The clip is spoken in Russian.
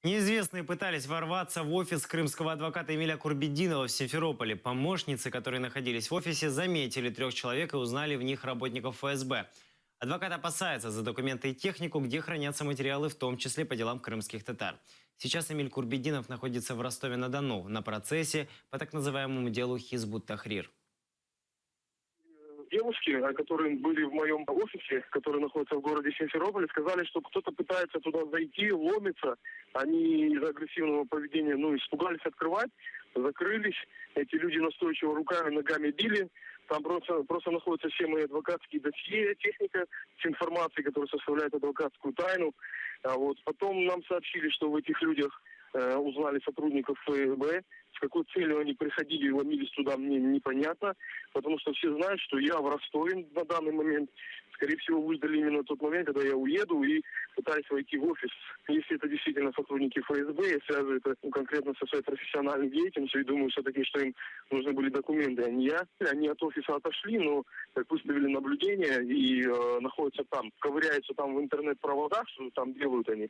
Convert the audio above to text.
Неизвестные пытались ворваться в офис крымского адвоката Эмиля Курбетдинова в Симферополе. Помощницы, которые находились в офисе, заметили 3 человек и узнали в них работников ФСБ. Адвокат опасается за документы и технику, где хранятся материалы, в том числе по делам крымских татар. Сейчас Эмиль Курбетдинов находится в Ростове-на-Дону на процессе по так называемому делу Хизбут-Тахрир. Девушки, которые были в моем офисе, который находится в городе Симферополе, сказали, что кто-то пытается туда зайти, ломится. Они из-за агрессивного поведения, испугались открывать, закрылись. Эти люди настойчиво руками, ногами били. Там просто находятся все мои адвокатские досье, техника с информацией, которая составляет адвокатскую тайну. А вот потом нам сообщили, что в этих людях узнали сотрудников ФСБ. С какой целью они приходили и ломились туда, мне непонятно. Потому что все знают, что я в Ростове на данный момент. Скорее всего, выждали именно тот момент, когда я уеду и пытаюсь войти в офис. Если это действительно сотрудники ФСБ, я связываю это конкретно со своей профессиональной деятельностью и думаю все-таки, что им нужны были документы, а не я. Они от офиса отошли, но как выставили наблюдение и находятся там, ковыряются там в интернет-проводах, что там делают они.